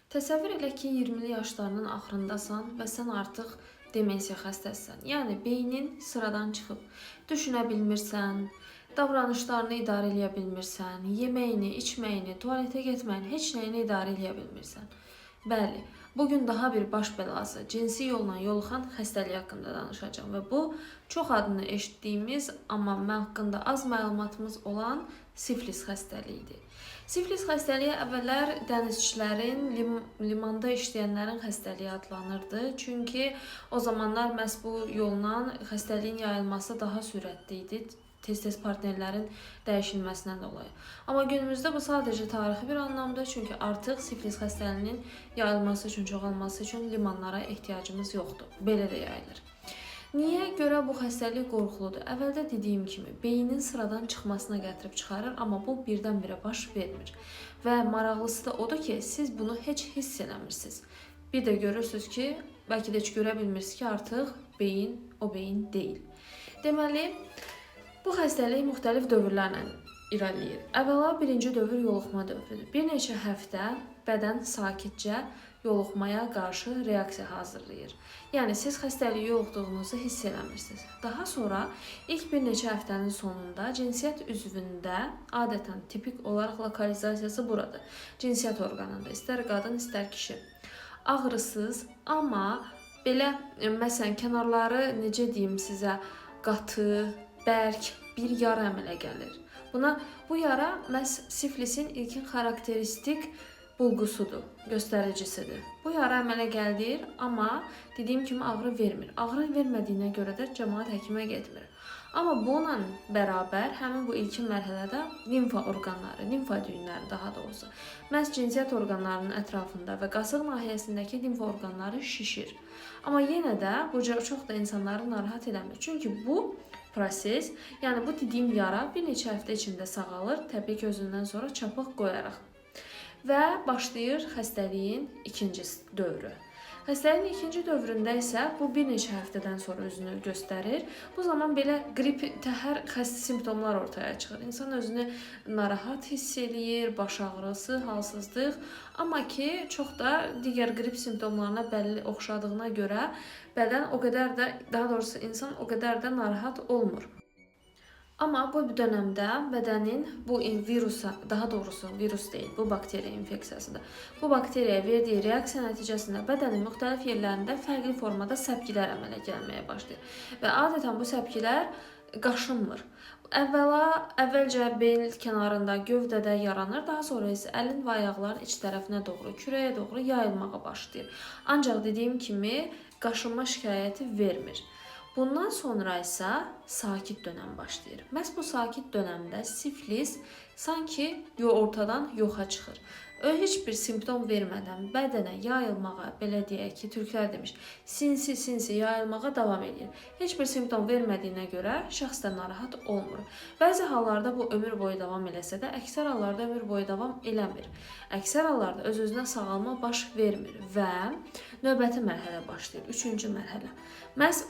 Təsəvvür elə ki, 20'li yaşlarının axırındasan və sən artıq demensiya xəstəsisən. Yəni beynin sıradan çıxıb, düşünə bilmirsən, davranışlarını idarə edə bilmirsən, yeməyini, içməyini, tualetə getməyini, heç nəyini idarə edə bilmirsən. Bəli, bugün daha bir baş bəlası, cinsi yolla yoluxan xəstəlik haqqında danışacağım və bu çox adını eşitdiyimiz, amma haqqında az məlumatımız olan siflis xəstəliyidir. Siflis xəstəliyi əvvəllər dənizçilərin, limanda işləyənlərin xəstəliyi adlanırdı. Çünki o zamanlar məhz bu yolla xəstəliyin yayılması daha sürətli idi. Tez-tez partnerlərin dəyişilməsindən dolayı. Amma günümüzdə bu sadəcə tarixi bir anlamda, çünki artıq siflis xəstəliyinin yayılması üçün, çoxalması üçün limanlara ehtiyacımız yoxdur. Belə də yayılır. Niyə görə bu xəstəlik qorxuludur? Əvvəldə dediyim kimi, beynin sıradan çıxmasına gətirib çıxarır, amma bu birdən-birə baş vermir. Və maraqlısı da odur ki, siz bunu heç hiss eləmirsiniz. Bir də görürsünüz ki, bəlkə də heç görə bilmirsiniz ki, artıq beyin o beyin deyil. Deməli, bu xəstəlik müxtəlif dövrlərlə irəliləyir. Əvvəla birinci dövr yoluxma dövrüdür. Bir neçə həftə bədən sakitcə yoluxmaya qarşı reaksiya hazırlayır. Yəni siz xəstəliyi yoluxduğunuzu hiss eləmirsiniz. Daha sonra ilk bir neçə həftənin sonunda cinsiyyət üzvündə adətən tipik olaraq lokalizasiyası buradır. Cinsiyyət orqanında, istər qadın, istər kişi. Ağrısız, amma belə məsələn kənarları necə deyim sizə qatı, bərk bir yara əmələ gəlir. Bu yara məhz siflisin ilkin xarakteristik bulğusudur, göstəricisidir. Bu yara əmələ gəldir, amma dediyim kimi ağrı vermir. Ağrı vermədiyinə görə də cəmaət həkimə getmir. Amma bununla bərabər həmin bu ilkin mərhələdə limfa orqanları, limfa düyünləri daha doğrusu, məhz cinsiyyət orqanlarının ətrafında və qasıq nahiyəsindəki limfa orqanları şişir. Amma yenə də bu çox da insanları narahat eləmir. Çünki bu proses, yəni bu dediyim yara bir neçə həftə içində sağalır, təbii ki, özündən sonra çapıq qoyaraq. Və başlayır xəstəliyin ikinci dövrü. Xəstəliyin ikinci dövründə isə bu bir neçə həftədən sonra özünü göstərir. Bu zaman belə qrip, təhər simptomlar ortaya çıxır. İnsan özünü narahat hiss eləyir, baş ağrısı, halsızlıq. Amma ki, çox da digər qrip simptomlarına bəlli oxşadığına görə bədən o qədər də, daha doğrusu insan o qədər də narahat olmur. Amma bu dövrdə bədənin bu virusa, daha doğrusu virus deyil, bu bakteriya infeksiyasıdır. Bu bakteriyaya verdiyi reaksiya nəticəsində bədənin müxtəlif yerlərində fərqli formada səpkilər əmələ gəlməyə başlayır. Və adətən bu səpkilər qaşınmır. Əvvəlcə bel kənarında, gövdədə yaranır, daha sonra isə əlin və ayaqların iç tərəfinə doğru, kürəyə doğru yayılmağa başlayır. Ancaq dediyim kimi qaşınma şikayəti vermir. Bundan sonra isə sakit dönəm başlayır. Məhz bu sakit dönəmdə siflis sanki ortadan yoxa çıxır. Heç bir simptom vermədən bədənə yayılmağa, belə deyək ki, türklər demiş, sinsi yayılmağa davam edir. Heç bir simptom vermədiyinə görə şəxs də narahat olmur. Bəzi hallarda bu ömür boyu davam eləsə də, əksər hallarda ömür boyu davam eləmir. Əksər hallarda öz-özünə sağalma baş vermir və növbəti mərhələ başlayır, üçüncü mərhələ. Məhz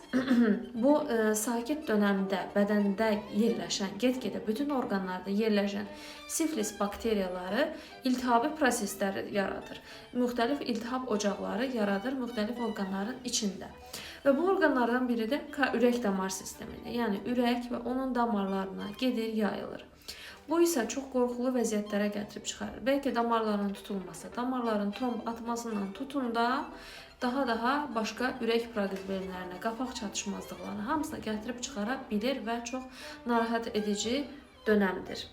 bu sakit dönəmdə bədəndə yerləşən, get-gedə bütün orqanlarda yerləşən siflis bakteriyaları iltihabi prosesləri yaradır. Müxtəlif iltihab ocaqları yaradır müxtəlif orqanların içində. Və bu orqanlardan biri də ürək damar sistemidir. Yəni ürək və onun damarlarına gedir, yayılır. Bu isə çox qorxulu vəziyyətlərə gətirib çıxarır. Bəlkə damarların tutulması, damarların tromb atmasından tutun da daha başqa ürək problemlərinə, qapaq çatışmazlıqlarına hamısına gətirib çıxara bilir və çox narahat edici dönəmdir.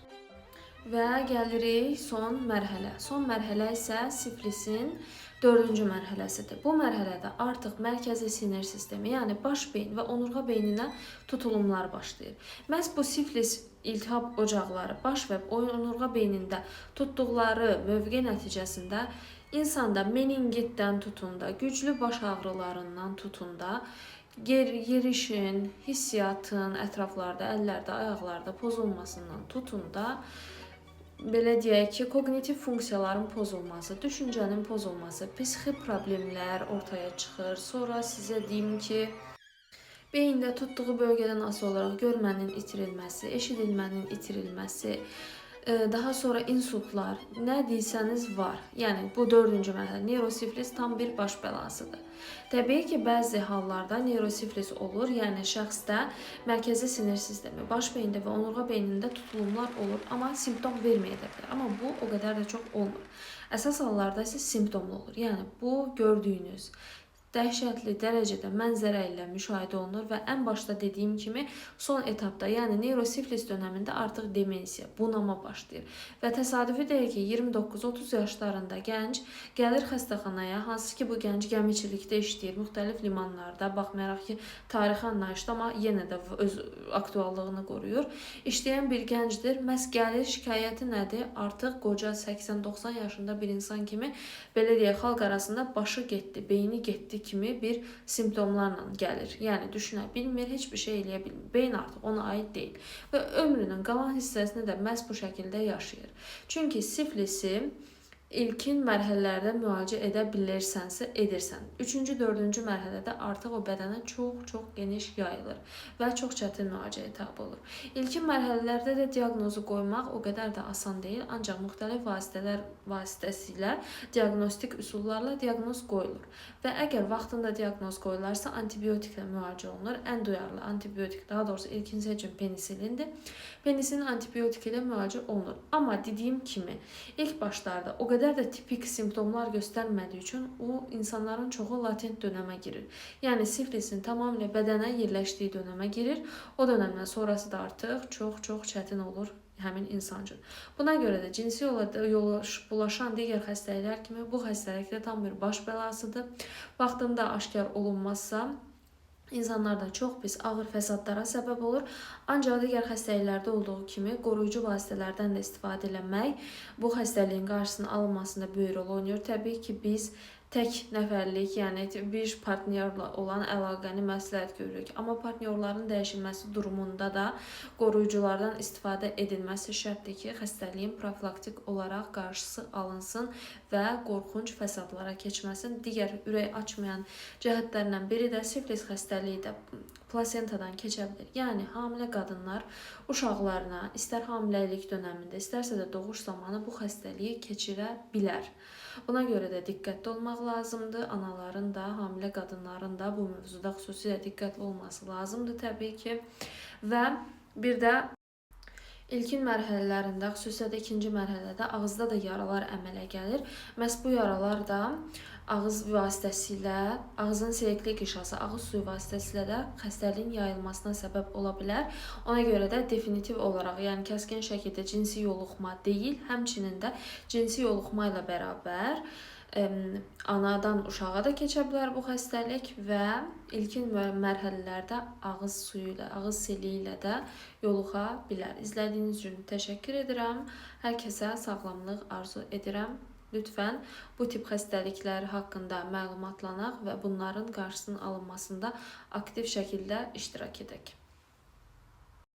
Və gəlirik son mərhələ. Son mərhələ isə siflisin 4-cü mərhələsidir. Bu mərhələdə artıq mərkəzi sinir sistemi, yəni baş beyin və onurğa beyninə tutulumlar başlayır. Məhz bu siflis iltihab ocaqları baş və onurğa beynində tutduqları mövqe nəticəsində insanda meningitdən tutun da, güclü baş ağrılarından tutun da, yerişin, hissiyatın ətraflarda, əllərdə, ayaqlarda pozulmasından tutun da, belə deyək ki, kognitiv funksiyaların pozulması, düşüncənin pozulması, psixi problemlər ortaya çıxır. Sonra sizə deyim ki, beyində tutduğu bölgədən asılı olaraq görmənin itirilməsi, eşidilmənin itirilməsi, Daha sonra insultlar, nə deyirsəniz var. Yəni bu 4-cü mərhələ. Neurosiflis tam bir baş bəlasıdır. Təbii ki, bəzi hallarda neurosiflis olur, yəni şəxsdə mərkəzi sinir sistemi, baş beyində və onurğa beynində tutulumlar olur, amma simptom verməyə də bilər. Amma bu o qədər də çox olmur. Əsas hallarda isə simptomlu olur. Yəni bu gördüyünüz dəhşətli dərəcədə mənzərə ilə müşahidə olunur və ən başda dediyim kimi son etapda, yəni neurosiflis dönəmində artıq demensiya, bunama başlayır. Və təsadüfi deyil ki, 29-30 yaşlarında gənc gəlir xəstəxanaya, hansı ki bu gənc gəmiçilikdə işləyir, müxtəlif limanlarda, baxmayaraq ki, tarixi anlayışda, amma yenə də öz aktuallığını qoruyur. İşləyən bir gəncdir, məhz gəlir, şikayəti nədir? Artıq qoca 80-90 yaşında bir insan kimi, belə deyək, xalq arasında başı getdi, beyni getdi kimi bir simptomlarla gəlir. Yəni düşünə bilmir, heç bir şey eləyə bilmir. Beyin artıq ona aid deyil və ömrünün qalan hissəsini də məhz bu şəkildə yaşayır. Çünki siflisi İlkin mərhələlərdə müalicə edə bilirsənsə, edirsən. 3-cü, 4-cü mərhələdə artıq o bədənə çox geniş yayılır və çox çətin müalicəyə tabe olur. İlkin mərhələlərdə də diaqnozu qoymaq o qədər də asan deyil, ancaq müxtəlif vasitələr vasitəsilə, diaqnostik üsullarla diaqnoz qoyulur. Və əgər vaxtında diaqnoz qoyularsa, antibiotiklə müalicə olunur. Ən duyarlı antibiotik, daha doğrusu ilkin seçim penisilindir. Penisilin antibiotik ilə müalicə olunur. Amma dediyim kimi, ilk başlarda o qədər də tipik simptomlar göstərmədiyi üçün o insanların çoxu latent dönəmə girir. Yəni siflisin tamamilə bədənə yerləşdiyi dönəmə girir. O dönəmdən sonrası da artıq çox çətin olur həmin insan üçün. Buna görə də cinsi yolla bulaşan digər xəstəliklər kimi bu xəstəlik də tam bir baş bəlasıdır. Vaxtında aşkar olunmazsa İnsanlarda çox pis, ağır fəsadlara səbəb olur. Ancaq digər xəstəliklərdə olduğu kimi qoruyucu vasitələrdən də istifadə etmək bu xəstəliyin qarşısının alınmasında böyük rol oynayır. Təbii ki, biz tək nəfərlik, yəni bir partnyorla olan əlaqəni məsləhət görürük. Amma partnyorların dəyişilməsi durumunda da qoruyuculardan istifadə edilməsi şərtdir ki, xəstəliyin profilaktik olaraq qarşısı alınsın və qorxunc fəsadlara keçməsin. Digər ürək açmayan cəhətlərdən biri də siflis xəstəliyi də plasentadan keçə bilir. Yəni hamilə qadınlar uşaqlarına istər hamiləlik dönəmində, istərsə də doğuş zamanı bu xəstəliyi keçirə bilər. Buna görə də diqqətli olmaq lazımdır. Anaların da, hamilə qadınların da bu mövzuda xüsusilə diqqətli olması lazımdır təbii ki. Və bir də İlkin mərhələlərində, xüsusilə də ikinci mərhələdə ağızda da yaralar əmələ gəlir. Məhz bu yaralar da ağız vasitəsilə, ağzın selikli qişası, ağız suyu vasitəsilə də xəstəliyin yayılmasına səbəb ola bilər. Ona görə də definitiv olaraq, yəni kəskin şəkildə cinsi yoluxma deyil, həmçinin də cinsi yoluxma ilə bərabər anadan uşağa da keçə bilər bu xəstəlik və ilkin mərhələlərdə ağız suyu ilə, ağız seliyi ilə də yoluxa bilər. İzlədiyiniz üçün təşəkkür edirəm. Hər kəsə sağlamlıq arzu edirəm. Lütfən bu tip xəstəliklər haqqında məlumatlanaq və bunların qarşısının alınmasında aktiv şəkildə iştirak edək.